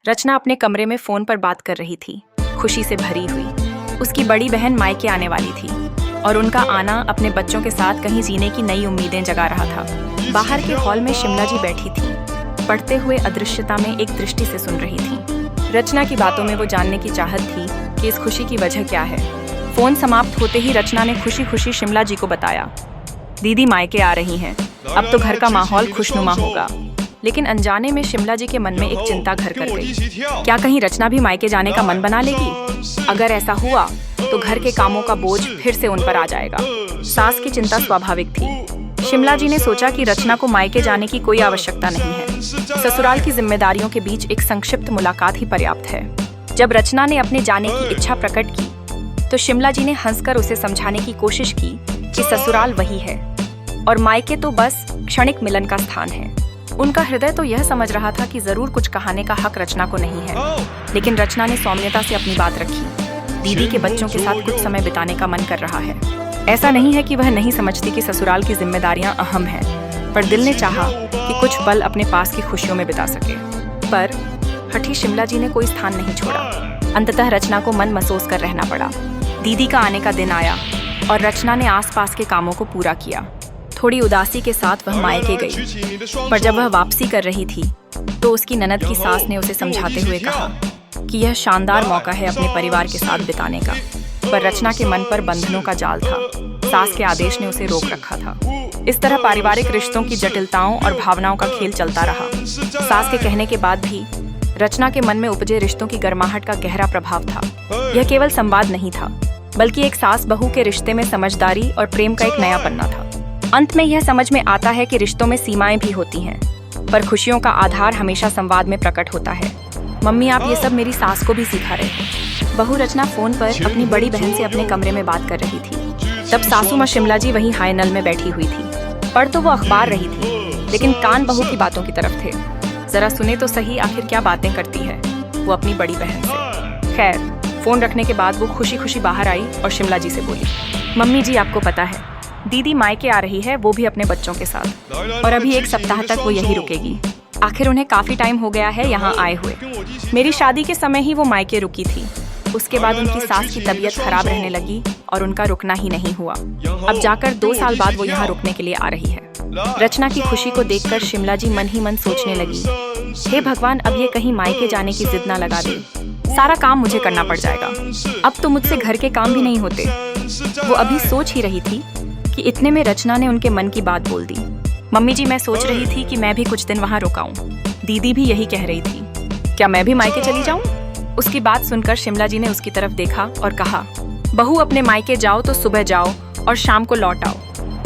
रचना अपने कमरे में फोन पर बात कर रही थी, खुशी से भरी हुई। उसकी बड़ी बहन मायके आने वाली थी और उनका आना अपने बच्चों के साथ कहीं जीने की नई उम्मीदें जगा रहा था। बाहर के हॉल में शिमला जी बैठी थी, पढ़ते हुए अदृश्यता में एक दृष्टि से सुन रही थी। रचना की बातों में वो जानने की चाहत थी कि इस खुशी की वजह क्या है। फोन समाप्त होते ही रचना ने खुशी खुशी शिमला जी को बताया, दीदी मायके आ रही हैं, अब तो घर का माहौल खुशनुमा होगा। लेकिन अनजाने में शिमला जी के मन में एक चिंता घर कर गई। क्या कहीं रचना भी मायके जाने का मन बना लेगी? अगर ऐसा हुआ तो घर के कामों का बोझ फिर से उन पर आ जाएगा। सास की चिंता स्वाभाविक थी। शिमला जी ने सोचा कि रचना को मायके जाने की कोई आवश्यकता नहीं है। ससुराल की जिम्मेदारियों के बीच एक संक्षिप्त मुलाकात ही पर्याप्त है। जब रचना ने अपने जाने की इच्छा प्रकट की तो शिमला जी ने हंसकर उसे समझाने की कोशिश की कि ससुराल वही है और मायके तो बस क्षणिक मिलन का स्थान है। उनका हृदय तो यह समझ रहा था कि जरूर कुछ कहाने का हक रचना को नहीं है, लेकिन रचना ने सौम्यता से अपनी बात रखी। दीदी के बच्चों के साथ कुछ समय बिताने का मन कर रहा है। ऐसा नहीं है कि वह नहीं समझती कि ससुराल की जिम्मेदारियां अहम हैं, पर दिल ने चाहा कि कुछ पल अपने पास की खुशियों में बिता सके। पर हठी शिमला जी ने कोई स्थान नहीं छोड़ा। अंततः रचना को मन महसूस कर रहना पड़ा। दीदी का आने का दिन आया और रचना ने आसपास के कामों को पूरा किया। थोड़ी उदासी के साथ वह मायके गई, पर जब वह वापसी कर रही थी तो उसकी ननद की सास ने उसे समझाते हुए कहा कि यह शानदार मौका है अपने परिवार के साथ बिताने का। पर रचना के मन पर बंधनों का जाल था। सास के आदेश ने उसे रोक रखा था। इस तरह पारिवारिक रिश्तों की जटिलताओं और भावनाओं का खेल चलता रहा। सास के कहने के बाद भी रचना के मन में उपजे रिश्तों की गर्माहट का गहरा प्रभाव था। यह केवल संवाद नहीं था, बल्कि एक सास बहू के रिश्ते में समझदारी और प्रेम का एक नया पन्ना था। अंत में यह समझ में आता है कि रिश्तों में सीमाएं भी होती हैं, पर खुशियों का आधार हमेशा संवाद में प्रकट होता है। मम्मी, आप ये सब मेरी सास को भी सिखा रहे हैं। बहू रचना फोन पर अपनी बड़ी बहन से अपने कमरे में बात कर रही थी। तब सासू माँ शिमला जी वहीं हाय नल में बैठी हुई थी। पढ़ तो वो अखबार रही थी, लेकिन कान बहू की बातों की तरफ थे। जरा सुने तो सही, आखिर क्या बातें करती है वो अपनी बड़ी बहन से। खैर, फोन रखने के बाद वो खुशी खुशी बाहर आई और शिमला जी से बोली, मम्मी जी, आपको पता है दीदी मायके आ रही है, वो भी अपने बच्चों के साथ, और अभी 1 सप्ताह तक वो यहीं रुकेगी। आखिर उन्हें काफी टाइम हो गया है यहाँ आए हुए। मेरी शादी के समय ही वो मायके रुकी थी। उसके बाद उनकी सास की तबीयत खराब रहने लगी और उनका रुकना ही नहीं हुआ। अब जाकर 2 साल बाद वो यहाँ रुकने के लिए आ रही है। रचना की खुशी को देखकर शिमला जी मन ही मन सोचने लगी, हे भगवान, अब ये कहीं मायके जाने की जिद ना लगा दे। सारा काम मुझे करना पड़ जाएगा। अब तो मुझसे घर के काम भी नहीं होते। वो अभी सोच ही रही थी कि इतने में रचना ने उनके मन की बात बोल दी। मम्मी जी, मैं सोच रही थी कि मैं भी कुछ दिन वहाँ रुकाऊं। दीदी भी यही कह रही थी, क्या मैं भी मायके चली जाऊं? उसकी बात सुनकर शिमला जी ने उसकी तरफ देखा और कहा, बहू, अपने मायके जाओ तो सुबह जाओ और शाम को लौट आओ।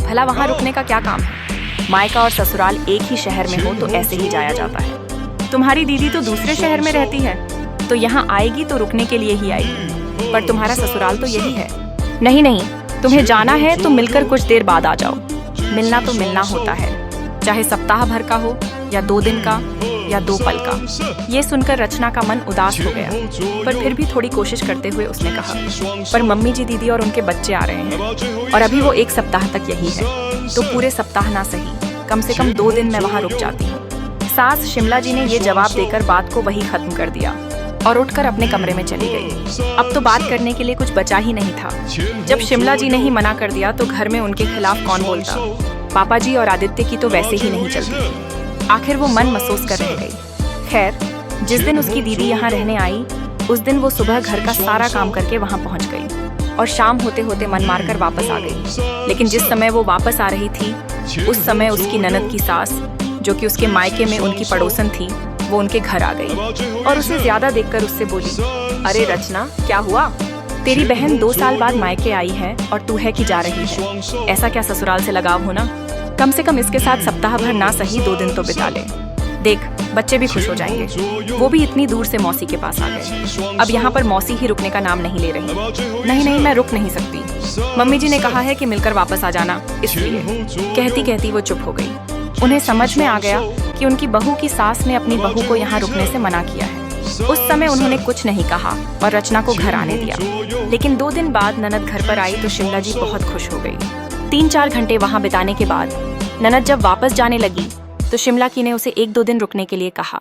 भला वहाँ रुकने का क्या काम है? मायका और ससुराल एक ही शहर में हो तो ऐसे ही जाया जाता है। तुम्हारी दीदी तो दूसरे शहर में रहती है, तो यहाँ आएगी तो रुकने के लिए ही आएगी, पर तुम्हारा ससुराल तो यही है। नहीं नहीं, तुम्हें जाना है तो मिलकर कुछ देर बाद आ जाओ। मिलना तो मिलना होता है, चाहे सप्ताह भर का हो या 2 दिन का या 2 पल का। ये सुनकर रचना का मन उदास हो गया, पर फिर भी थोड़ी कोशिश करते हुए उसने कहा, पर मम्मी जी, दीदी और उनके बच्चे आ रहे हैं और अभी वो 1 सप्ताह तक यही है, तो पूरे सप्ताह ना सही, कम से कम 2 दिन मैं वहाँ रुक जाती हूँ। सास शिमला जी ने ये जवाब देकर बात को वही खत्म कर दिया और उठकर अपने कमरे में चली गई। अब तो बात करने के लिए कुछ बचा ही नहीं था। जब शिमला जी ने ही मना कर दिया तो घर में उनके खिलाफ कौन बोलता? पापा जी और आदित्य की तो वैसे ही नहीं चलती थी। आखिर वो मन महसूस कर रह गई। खैर, जिस दिन उसकी दीदी यहाँ रहने आई, उस दिन वो सुबह घर का सारा काम करके वहाँ पहुँच गई और शाम होते होते मन मारकर वापस आ गई। लेकिन जिस समय वो वापस आ रही थी, उस समय उसकी ननद की सास, जो कि उसके मायके में उनकी पड़ोसन थी, वो उनके घर आ गई और उसे ज्यादा देखकर उससे बोली, अरे रचना, क्या हुआ? तेरी बहन 2 साल बाद मायके आई है और तू है कि जा रही है। ऐसा क्या ससुराल से लगाव हो ना? कम से कम इसके साथ सप्ताह भर ना सही 2 दिन तो बिता ले। देख, बच्चे भी खुश हो जाएंगे। वो भी इतनी दूर से मौसी के पास आ गए। अब यहाँ पर मौसी ही रुकने का नाम नहीं ले रही। नहीं नहीं, मैं रुक नहीं सकती। मम्मी जी ने कहा है कि मिलकर वापस आ जाना, इसलिए। कहती कहती वो चुप हो गई। उन्हें समझ में आ गया कि उनकी बहू की सास ने अपनी बहू को यहाँ रुकने से मना किया है। उस समय उन्होंने कुछ नहीं कहा और रचना को घर आने दिया। लेकिन 2 दिन बाद ननद घर पर आई तो शिमला जी बहुत खुश हो गई। 3-4 घंटे वहाँ बिताने के बाद ननद जब वापस जाने लगी तो शिमला की ने उसे 1-2 दिन रुकने के लिए कहा।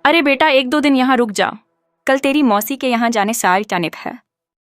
अरे बेटा, 1-2 दिन यहाँ रुक जा। कल तेरी मौसी के यहाँ जाने सारी टानित है।